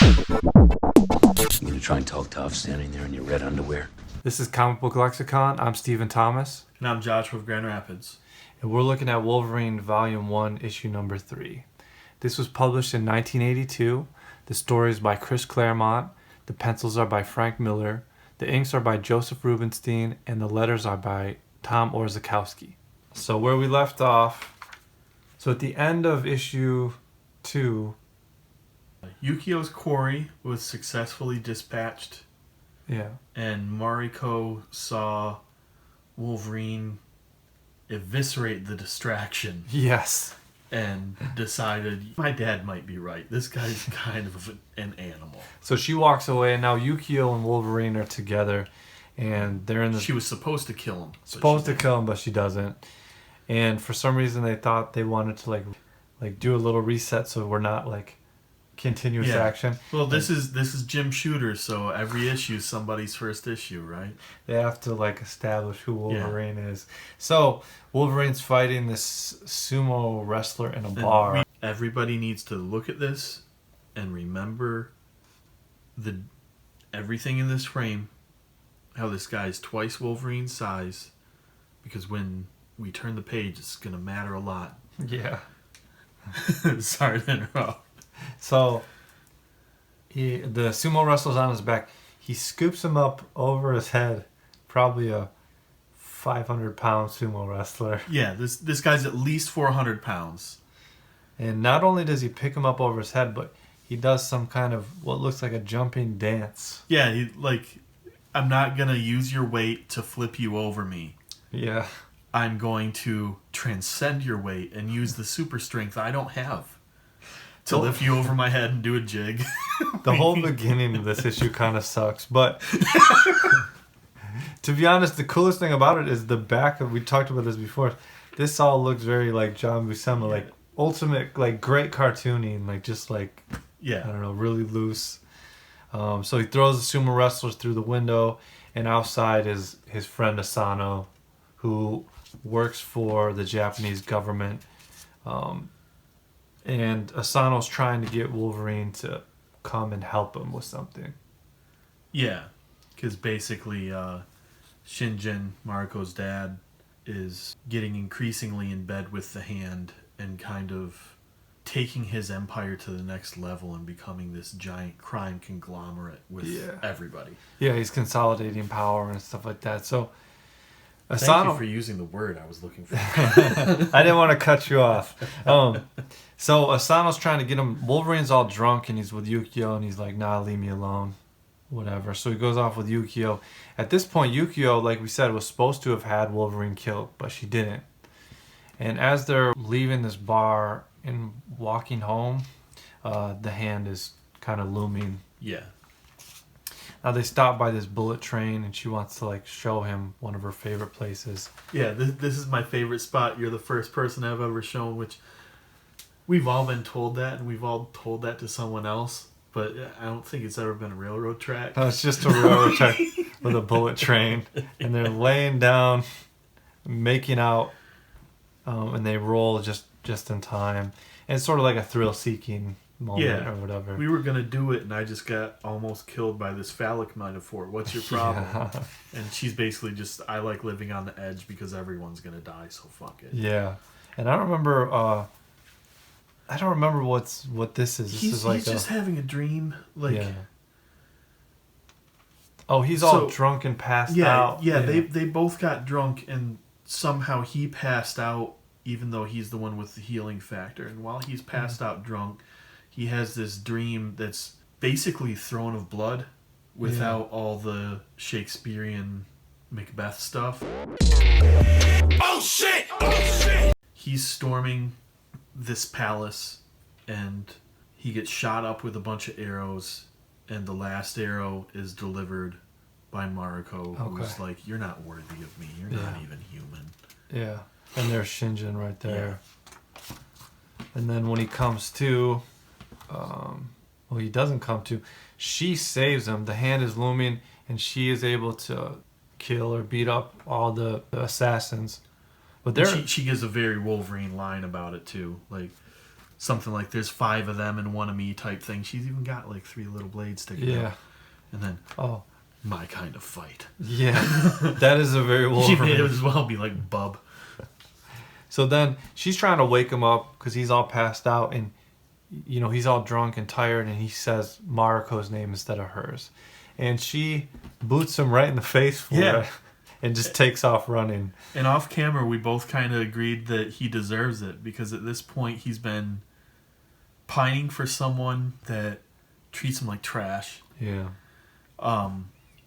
You gonna try and talk tough standing there in your red underwear? This is Comic Book Lexicon. I'm Stephen Thomas. And I'm Josh with Grand Rapids. And we're looking at Wolverine Volume 1, Issue number 3. This was published in 1982. The story is by Chris Claremont. The pencils are by Frank Miller. The inks are by Joseph Rubinstein. And the letters are by Tom Orzechowski. So where we left off, so at the end of issue 2... Yukio's quarry was successfully dispatched. Yeah. And Mariko saw Wolverine eviscerate the distraction. Yes. And decided, my dad might be right. This guy's kind of an animal. So she walks away, and now Yukio and Wolverine are together, and they're in the... She was supposed to kill him. Supposed to kill him, but she doesn't. And for some reason, they thought they wanted to like do a little reset, so we're not like continuous action. Well, this is Jim Shooter, so every issue is somebody's first issue, right? They have to like establish who Wolverine is. So Wolverine's fighting this sumo wrestler in a bar. Everybody needs to look at this and remember everything in this frame, how this guy's twice Wolverine's size, because when we turn the page, it's going to matter a lot. Yeah. Sorry to interrupt. So, the sumo wrestler's on his back. He scoops him up over his head. Probably a 500-pound sumo wrestler. Yeah, this guy's at least 400 pounds. And not only does he pick him up over his head, but he does some kind of what looks like a jumping dance. Yeah, I'm not going to use your weight to flip you over me. Yeah. I'm going to transcend your weight and use the super strength I don't have to lift you over my head and do a jig. The whole beginning of this issue kind of sucks, but to be honest, the coolest thing about it is the back of, we talked about this before, this all looks very like John Buscema, like ultimate, like great cartooning, like just like, I don't know, really loose. So he throws the sumo wrestlers through the window, and outside is his friend Asano, who works for the Japanese government. And Asano's trying to get Wolverine to come and help him with something. Yeah, because basically Shinjin, Mariko's dad, is getting increasingly in bed with the Hand and kind of taking his empire to the next level and becoming this giant crime conglomerate with everybody. Yeah, he's consolidating power and stuff like that. So Asano, thank you for using the word I was looking for. I didn't want to cut you off. So Asano's trying to get him. Wolverine's all drunk and he's with Yukio and he's like, nah, leave me alone. Whatever. So he goes off with Yukio. At this point, Yukio, like we said, was supposed to have had Wolverine killed, but she didn't. And as they're leaving this bar and walking home, the Hand is kind of looming. Yeah. Now they stop by this bullet train and she wants to like show him one of her favorite places. Yeah, this is my favorite spot. You're the first person I've ever shown, which we've all been told that, and we've all told that to someone else, but I don't think it's ever been a railroad track. No, it's just a railroad track with a bullet train, and they're laying down, making out, and they roll just in time. And it's sort of like a thrill-seeking moment or whatever. We were going to do it, and I just got almost killed by this phallic metaphor. What's your problem? Yeah. And she's basically just, I like living on the edge because everyone's going to die, so fuck it. Yeah. And I don't remember what this is. He's just having a dream. Oh, he's all drunk and passed out. Yeah, they both got drunk, and somehow he passed out, even though he's the one with the healing factor. And while he's passed out drunk, he has this dream that's basically Throne of Blood without all the Shakespearean Macbeth stuff. Oh shit! Oh shit! He's storming this palace, and he gets shot up with a bunch of arrows, and the last arrow is delivered by Mariko, who's like, you're not worthy of me. You're not even human. Yeah. And there's Shinjin right there. Yeah. And then when he comes to, he doesn't come to, she saves him. The Hand is looming, and she is able to kill or beat up all the assassins. But she gives a very Wolverine line about it too. Like, something like there's 5 of them and 1 of me type thing. She's even got like 3 little blades sticking out. And then, my kind of fight. Yeah. That is a very Wolverine. She may as well be like Bub. So then she's trying to wake him up because he's all passed out and, he's all drunk and tired, and he says Mariko's name instead of hers. And she boots him right in the face for it and just takes off running. And off camera, we both kind of agreed that he deserves it because at this point he's been pining for someone that treats him like trash. Yeah.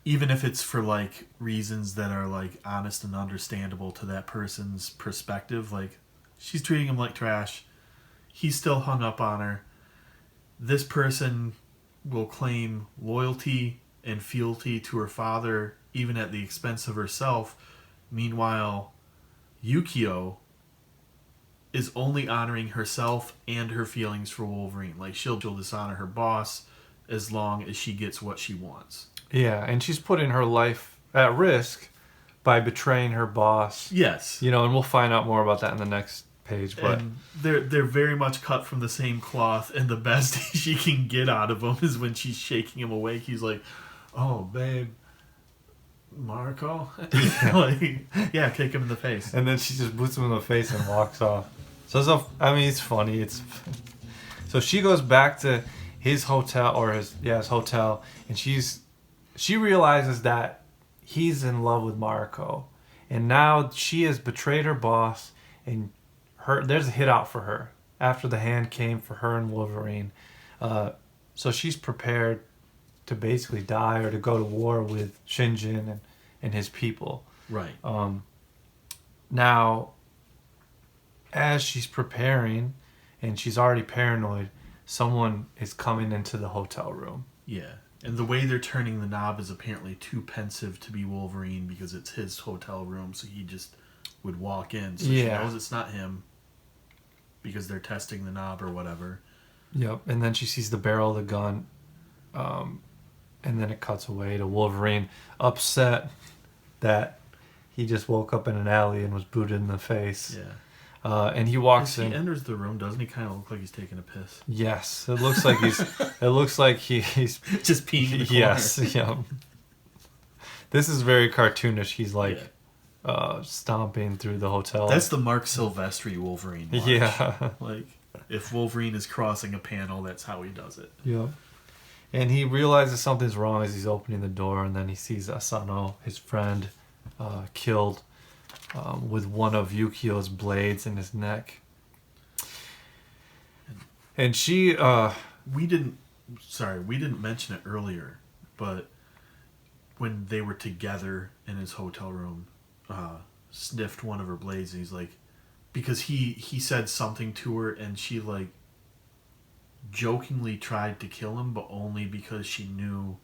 Even if it's for like reasons that are like honest and understandable to that person's perspective, like she's treating him like trash. He's still hung up on her. This person will claim loyalty and fealty to her father even at the expense of herself. Meanwhile, Yukio is only honoring herself and her feelings for Wolverine. Like she'll dishonor her boss as long as she gets what she wants. Yeah, and she's putting her life at risk by betraying her boss. Yes. And we'll find out more about that in the next page. But and they're very much cut from the same cloth, and the best she can get out of him is when she's shaking him awake. He's like, "Oh, babe, Mariko?" Kick him in the face. And then she just boots him in the face and walks off. So it's funny. So she goes back to his hotel, or his hotel, and she realizes that he's in love with Mariko, and now she has betrayed her boss, and there's a hit out for her after the hand came for her and Wolverine. So she's prepared to basically die or to go to war with Shinjin and his people. Right. Now, as she's preparing, and she's already paranoid, someone is coming into the hotel room. Yeah. And the way they're turning the knob is apparently too pensive to be Wolverine because it's his hotel room, so he just would walk in. So she knows it's not him because they're testing the knob or whatever. Yep. And then she sees the barrel of the gun, and then it cuts away to Wolverine upset that he just woke up in an alley and was booted in the face. Yeah. And he walks in. He enters the room, doesn't he? Kind of look like he's taking a piss. Yes, it looks like he's. It looks like he's just peeing in the corner. Yes, yeah. This is very cartoonish. He's like stomping through the hotel. That's the Mark Silvestri Wolverine watch. Yeah. Like if Wolverine is crossing a panel, that's how he does it. Yeah. And he realizes something's wrong as he's opening the door, and then he sees Asano, his friend, killed. With one of Yukio's blades in his neck. And she... We didn't mention it earlier, but when they were together in his hotel room, sniffed one of her blades, and he's like... Because he said something to her, and she, like, jokingly tried to kill him, but only because she knew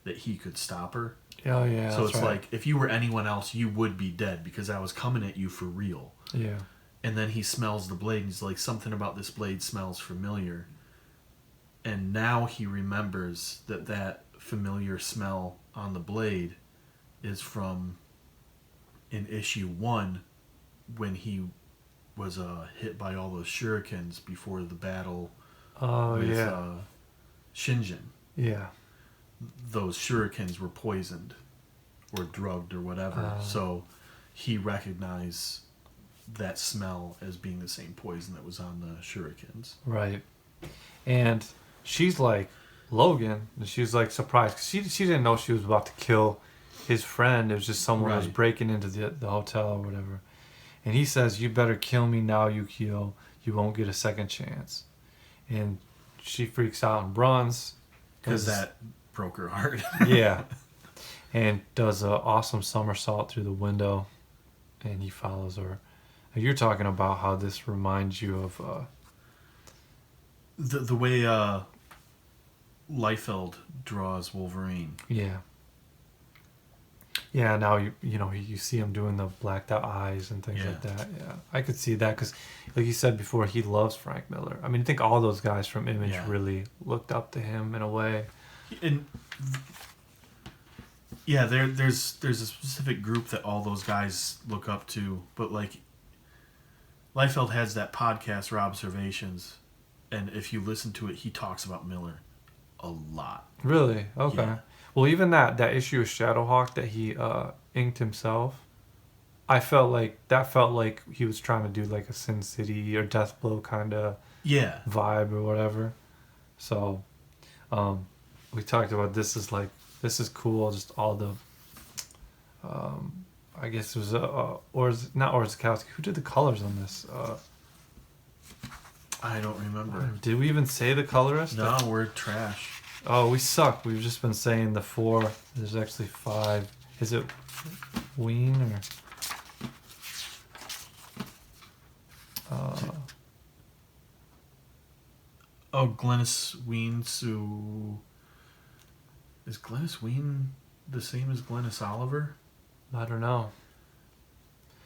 that he could stop her. Oh, yeah. So it's like, if you were anyone else, you would be dead because I was coming at you for real. Yeah. And then he smells the blade and he's like, something about this blade smells familiar. And now he remembers that familiar smell on the blade is from in issue 1 when he was hit by all those shurikens before the battle with Shinjin. Yeah. Those shurikens were poisoned or drugged or whatever. So he recognized that smell as being the same poison that was on the shurikens. Right. And she's like, Logan, and she was like surprised. 'Cause she didn't know she was about to kill his friend. It was just someone who was breaking into the hotel or whatever. And he says, "You better kill me now, Yukio. You won't get a second chance." And she freaks out and runs. Because that broke her heart. Yeah. And does an awesome somersault through the window. And he follows her. And you're talking about how this reminds you of... The way Liefeld draws Wolverine. Yeah. Yeah, now you see him doing the blacked out eyes and things like that. Yeah, I could see that because, like you said before, he loves Frank Miller. I mean, I think all those guys from Image really looked up to him in a way. And yeah, there's a specific group that all those guys look up to, but like Liefeld has that podcast, Observations, And if you listen to it, he talks about Miller a lot. Really? Okay. Yeah. Well, even that issue of Shadowhawk that he inked himself, I felt like he was trying to do like a Sin City or Deathblow kind of Yeah. vibe or whatever. So, we talked about this is cool. Just all the, I guess it was not Orzakowski. Who did the colors on this? I don't remember. Did we even say the colorist? No, we're trash. Oh, we suck. We've just been saying the 4. There's actually 5. Is it Ween or? Oh, Glynis Ween. Is Glynis Ween the same as Glynis Oliver? I don't know.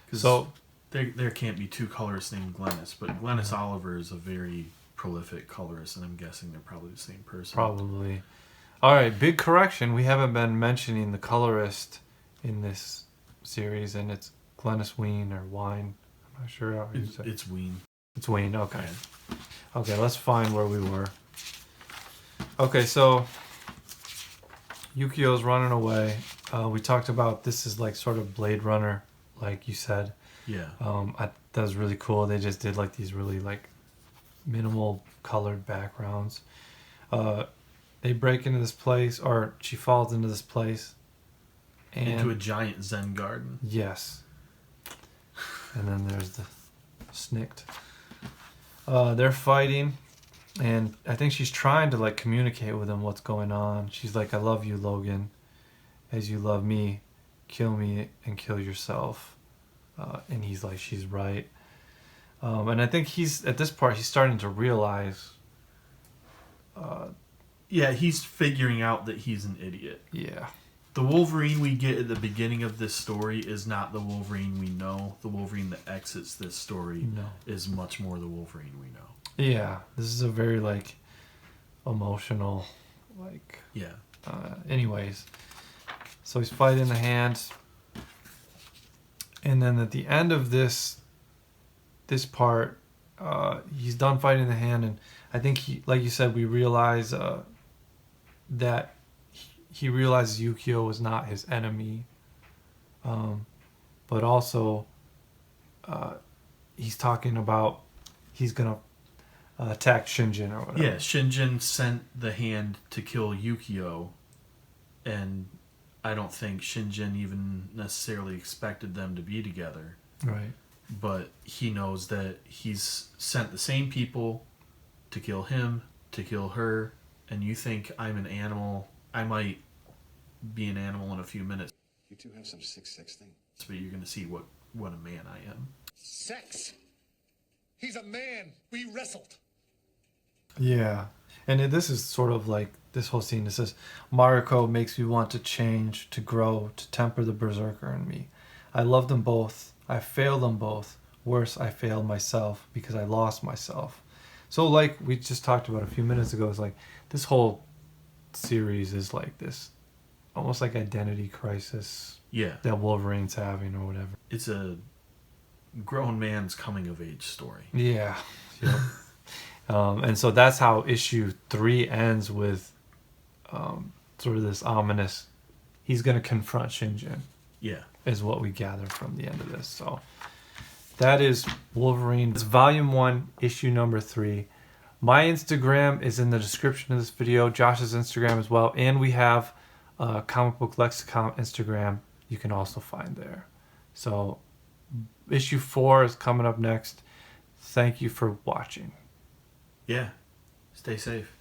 'Cause So there can't be 2 colorists named Glynis, but Glynis Oliver is a very prolific colorist, and I'm guessing they're probably the same person. probably. All right, big correction. We haven't been mentioning the colorist in this series, and it's Glynis Ween or Wine. I'm not sure how you say it. It's Ween. It's Ween. Okay. Okay, let's find where we were. Okay, so Yukio's running away. We talked about this is like sort of Blade Runner, like you said. Yeah. That was really cool. They just did like these really like minimal colored backgrounds. They break into this place, or she falls into this place. And Into a giant Zen garden. yes. And then there's the Snicked. They're fighting, and I think she's trying to like communicate with him what's going on. She's like, "I love you, Logan, as you love me. Kill me and kill yourself." And he's like, "She's right." And I think he's at this part he's starting to realize. Yeah, he's figuring out that he's an idiot. Yeah. The Wolverine we get at the beginning of this story is not the Wolverine we know. The Wolverine that exits this story is much more the Wolverine we know. Yeah. This is a very like emotional, like. Yeah. Anyways, so he's fighting the hand, and then at the end of this part, he's done fighting the hand, and I think he, like you said, we realize that he realizes Yukio was not his enemy, but also he's talking about he's gonna attack Shinjin or whatever. Yeah, Shinjin sent the hand to kill Yukio, and I don't think Shinjin even necessarily expected them to be together. Right. But he knows that he's sent the same people to kill him, to kill her, and you think I'm an animal. I might be an animal in a few minutes. You two have some sick sex thing. But you're going to see what a man I am. Sex? He's a man. We wrestled. Yeah. And this is sort of like this whole scene. It says, Mariko makes me want to change, to grow, to temper the berserker in me. I love them both. I failed them both. Worse, I failed myself because I lost myself. So like we just talked about a few minutes ago, it's like this whole series is like this almost like identity crisis that Wolverine's having or whatever. It's a grown man's coming of age story. Yeah. Yep. And so that's how issue 3 ends with sort of this ominous, he's going to confront Shinjin. Yeah. Is what we gather from the end of this. So that is Wolverine. It's volume 1, issue number 3. My Instagram is in the description of this video. Josh's Instagram as well. And we have Comic Book Lexicon Instagram you can also find there. So issue 4 is coming up next. Thank you for watching. Yeah. Stay safe.